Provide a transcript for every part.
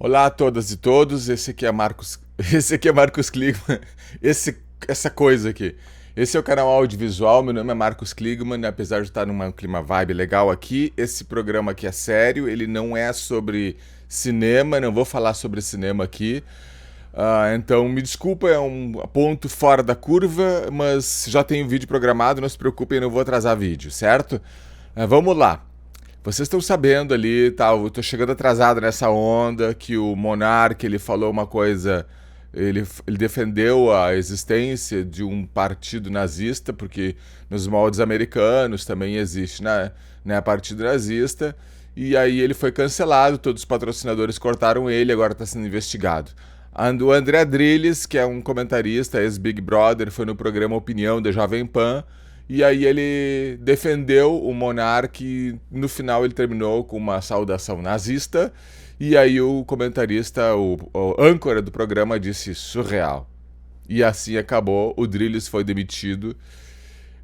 Olá a todas e todos, esse aqui é Marcos, esse aqui é Marcos Kligman, essa coisa aqui. Esse é o canal audiovisual, meu nome é Marcos Kligman, apesar de estar num clima vibe legal aqui, esse programa aqui é sério, ele não é sobre cinema, não vou falar sobre cinema aqui. Então me desculpa, é um ponto fora da curva, mas já tenho vídeo programado, não se preocupem, não vou atrasar vídeo, certo? Vamos lá. Vocês estão sabendo ali, tá? Eu tô chegando atrasado nessa onda que o Monark, ele falou uma coisa, ele defendeu a existência de um partido nazista, porque nos moldes americanos também existe, né, partido nazista, e aí ele foi cancelado, todos os patrocinadores cortaram ele, agora está sendo investigado. O André Adrilles, que é um comentarista, ex-Big Brother, foi no programa Opinião da Jovem Pan, e aí ele defendeu o monarca e no final ele terminou com uma saudação nazista. E aí o comentarista, o âncora do programa disse surreal. E assim acabou, o Drilles foi demitido.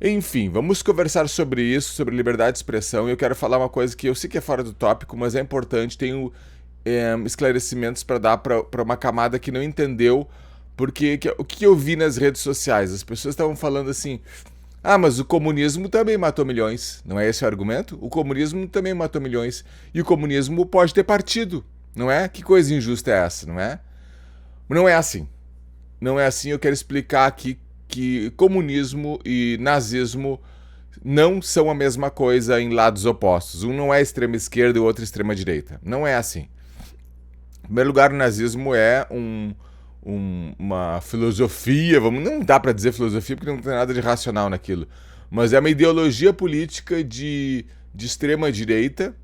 Enfim, vamos conversar sobre isso, sobre liberdade de expressão. E eu quero falar uma coisa que eu sei que é fora do tópico, mas é importante. Tenho esclarecimentos para dar para uma camada que não entendeu. Porque o que eu vi nas redes sociais? As pessoas estavam falando assim: ah, mas o comunismo também matou milhões. Não é esse o argumento? O comunismo também matou milhões. E o comunismo pode ter partido, não é? Que coisa injusta é essa, não é? Não é assim. Não é assim. Eu quero explicar aqui que comunismo e nazismo não são a mesma coisa em lados opostos. Um não é extrema esquerda e o outro extrema direita. Não é assim. Em primeiro lugar, o nazismo é uma filosofia, não dá para dizer filosofia porque não tem nada de racional naquilo, mas é uma ideologia política de extrema direita,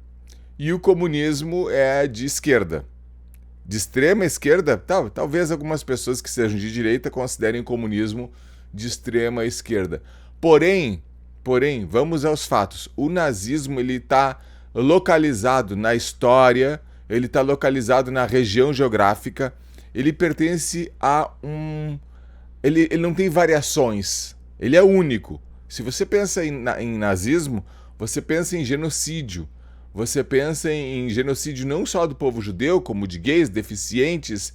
e o comunismo é de esquerda. De extrema esquerda, talvez algumas pessoas que sejam de direita considerem o comunismo de extrema esquerda. Porém, vamos aos fatos. O nazismo ele está localizado na história, ele está localizado na região geográfica, ele pertence a um. Ele não tem variações, ele é único. Se você pensa em nazismo, você pensa em genocídio. Você pensa em genocídio não só do povo judeu, como de gays, deficientes,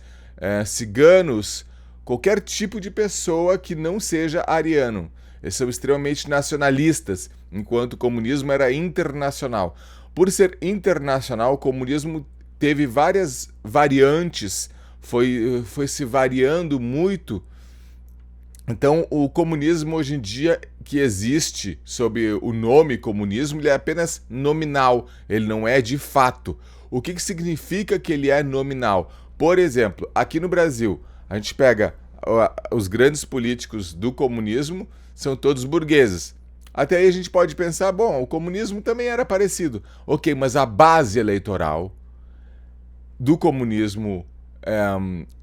ciganos, qualquer tipo de pessoa que não seja ariano. Eles são extremamente nacionalistas, enquanto o comunismo era internacional. Por ser internacional, o comunismo teve várias variantes, foi se variando muito. Então, o comunismo hoje em dia que existe sob o nome comunismo, ele é apenas nominal, ele não é de fato. O que significa que ele é nominal? Por exemplo, aqui no Brasil, a gente pega os grandes políticos do comunismo, são todos burgueses. Até aí a gente pode pensar, bom, o comunismo também era parecido. Ok, mas a base eleitoral do comunismo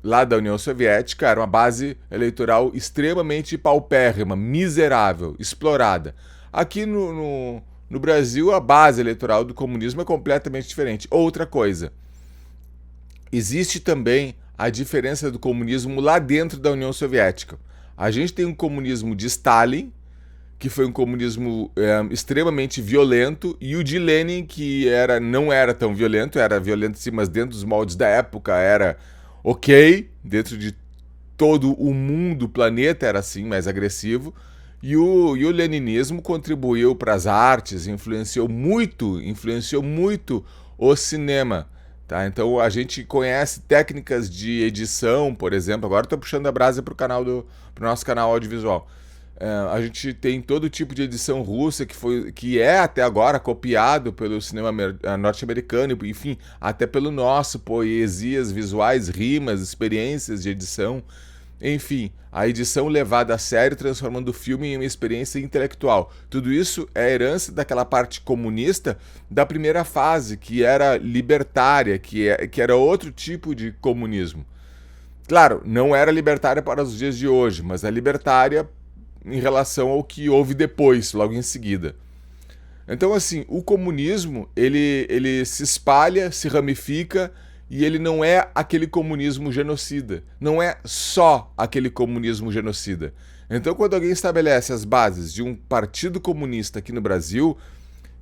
lá da União Soviética era uma base eleitoral extremamente paupérrima, miserável, explorada. Aqui no Brasil, a base eleitoral do comunismo é completamente diferente. Outra coisa, existe também a diferença do comunismo lá dentro da União Soviética. A gente tem um comunismo de Stalin, que foi um comunismo extremamente violento, e o de Lenin, que não era tão violento, era violento sim, mas dentro dos moldes da época era ok, dentro de todo o mundo, o planeta era assim, mais agressivo, e o leninismo contribuiu para as artes, influenciou muito o cinema. Tá? Então a gente conhece técnicas de edição, por exemplo, agora estou puxando a brasa para o nosso canal audiovisual. A gente tem todo tipo de edição russa que é até agora copiado pelo cinema norte-americano, enfim, até pelo nosso, poesias visuais, rimas, experiências de edição. Enfim, a edição levada a sério, transformando o filme em uma experiência intelectual. Tudo isso é herança daquela parte comunista da primeira fase, que era libertária, que era outro tipo de comunismo. Claro, não era libertária para os dias de hoje, mas é libertária em relação ao que houve depois, logo em seguida. Então, assim, o comunismo, ele se espalha, se ramifica, e ele não é aquele comunismo genocida. Não é só aquele comunismo genocida. Então, quando alguém estabelece as bases de um partido comunista aqui no Brasil,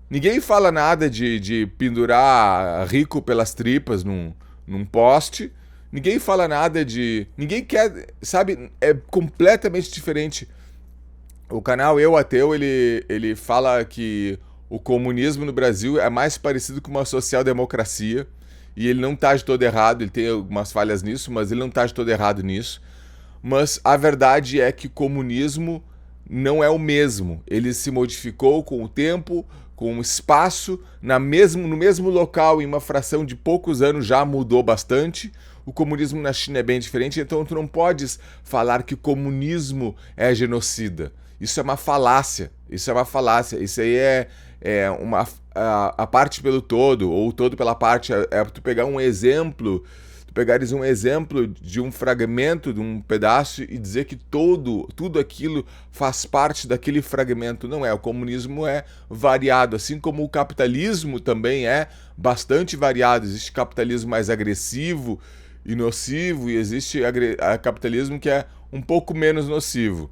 ninguém fala nada de pendurar rico pelas tripas num post. Ninguém fala nada de... Ninguém quer... Sabe? É completamente diferente. O canal Eu Ateu, ele fala que o comunismo no Brasil é mais parecido com uma social-democracia. E ele não está de todo errado. Ele tem algumas falhas nisso, mas ele não está de todo errado nisso. Mas a verdade é que o comunismo não é o mesmo. Ele se modificou com o tempo, com o espaço, no mesmo local, em uma fração de poucos anos já mudou bastante. O comunismo na China é bem diferente, então tu não podes falar que o comunismo é genocida. Isso é uma falácia. Isso é uma falácia. Isso aí é a parte pelo todo, ou o todo pela parte. É tu pegar um exemplo, pegares um exemplo de um fragmento, de um pedaço e dizer que tudo aquilo faz parte daquele fragmento. Não é. O comunismo é variado, assim como o capitalismo também é bastante variado. Existe capitalismo mais agressivo e nocivo e existe capitalismo que é um pouco menos nocivo.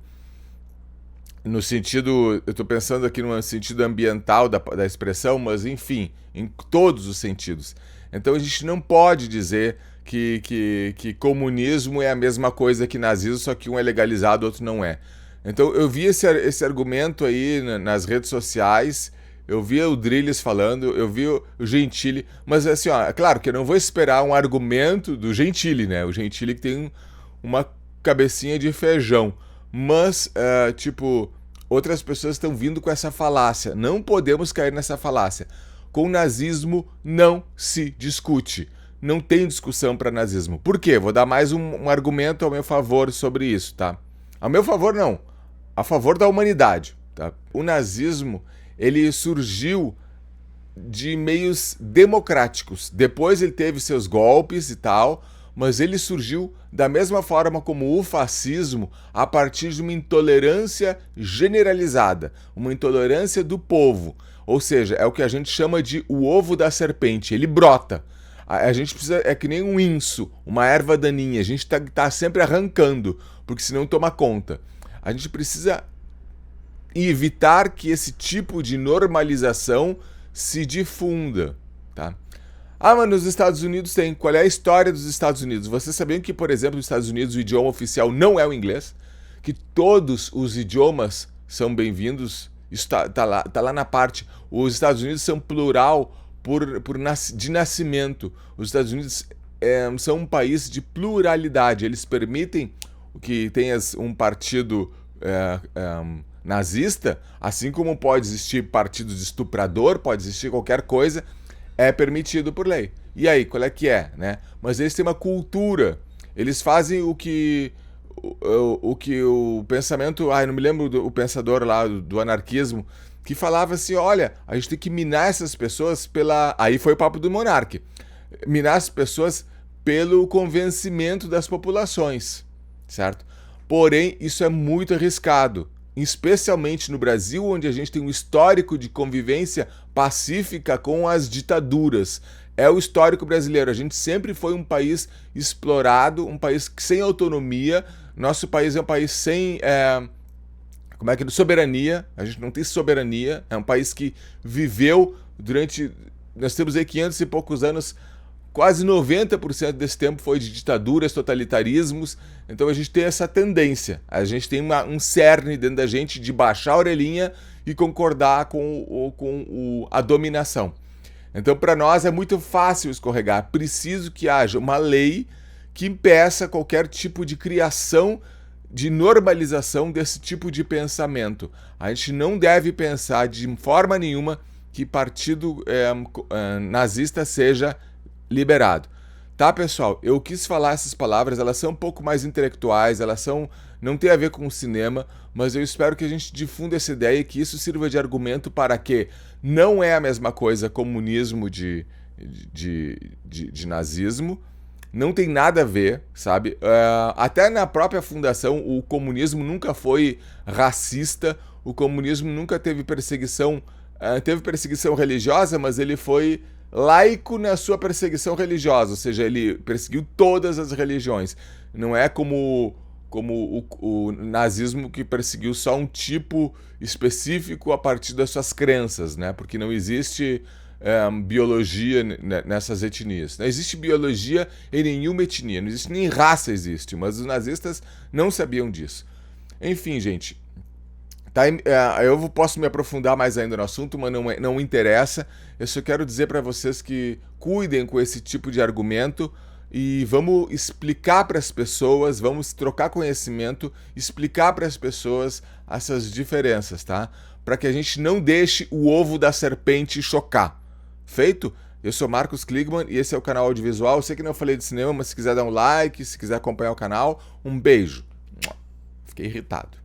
No sentido, eu estou pensando aqui no sentido ambiental da expressão, mas enfim, em todos os sentidos. Então a gente não pode dizer que comunismo é a mesma coisa que nazismo, só que um é legalizado, outro não é. Então eu vi esse argumento aí nas redes sociais, eu vi o Drilles falando, eu vi o Gentili, mas assim, ó, é claro que eu não vou esperar um argumento do Gentili, né? O Gentili que tem uma cabecinha de feijão. Mas, outras pessoas estão vindo com essa falácia. Não podemos cair nessa falácia. Com o nazismo não se discute. Não tem discussão para nazismo. Por quê? Vou dar mais um argumento ao meu favor sobre isso, tá? Ao meu favor, não. A favor da humanidade, tá? O nazismo, ele surgiu de meios democráticos. Depois ele teve seus golpes e tal, mas ele surgiu da mesma forma como o fascismo, a partir de uma intolerância generalizada, uma intolerância do povo. Ou seja, é o que a gente chama de o ovo da serpente, ele brota. A gente precisa, é que nem um inso, uma erva daninha, a gente tá sempre arrancando, porque senão toma conta. A gente precisa evitar que esse tipo de normalização se difunda, tá? Ah, mas nos Estados Unidos tem. Qual é a história dos Estados Unidos? Vocês sabiam que, por exemplo, nos Estados Unidos o idioma oficial não é o inglês? Que todos os idiomas são bem-vindos? Isso tá lá na parte. Os Estados Unidos são plural de nascimento. Os Estados Unidos são um país de pluralidade. Eles permitem que tenha um partido nazista, assim como pode existir partido de estuprador, pode existir qualquer coisa, é permitido por lei. E aí, qual é que é, né? Mas eles têm uma cultura. Eles fazem o que o pensamento... Ai, não me lembro do pensador lá do anarquismo, que falava assim, olha, a gente tem que minar essas pessoas pela... Aí foi o papo do Monark. Minar as pessoas pelo convencimento das populações, certo? Porém, isso é muito arriscado, especialmente no Brasil, onde a gente tem um histórico de convivência pacífica com as ditaduras. É o histórico brasileiro. A gente sempre foi um país explorado, um país sem autonomia. Nosso país é um país sem soberania. A gente não tem soberania. É um país que viveu durante... Nós temos aí 500 e poucos anos. Quase 90% desse tempo foi de ditaduras, totalitarismos. Então a gente tem essa tendência. A gente tem um cerne dentro da gente de baixar a orelhinha e concordar com a dominação. Então para nós é muito fácil escorregar. Preciso que haja uma lei que impeça qualquer tipo de criação, de normalização desse tipo de pensamento. A gente não deve pensar de forma nenhuma que partido nazista seja liberado. Tá, pessoal? Eu quis falar essas palavras, elas são um pouco mais intelectuais, não tem a ver com o cinema, mas eu espero que a gente difunda essa ideia e que isso sirva de argumento para que não é a mesma coisa comunismo de nazismo, não tem nada a ver, sabe? Até na própria fundação, o comunismo nunca foi racista, o comunismo nunca teve perseguição religiosa, mas ele foi laico na sua perseguição religiosa, ou seja, ele perseguiu todas as religiões. Não é como o nazismo, que perseguiu só um tipo específico a partir das suas crenças, né? Porque não existe biologia nessas etnias. Não existe biologia em nenhuma etnia, não existe nem raça existe, mas os nazistas não sabiam disso. Enfim, gente, tá, eu posso me aprofundar mais ainda no assunto, mas não interessa. Eu só quero dizer para vocês que cuidem com esse tipo de argumento e vamos explicar para as pessoas, vamos trocar conhecimento, explicar para as pessoas essas diferenças, tá? Para que a gente não deixe o ovo da serpente chocar. Feito? Eu sou Marcos Kligman e esse é o canal Audiovisual. Eu sei que não falei de cinema, mas se quiser dar um like, se quiser acompanhar o canal, um beijo. Fiquei irritado.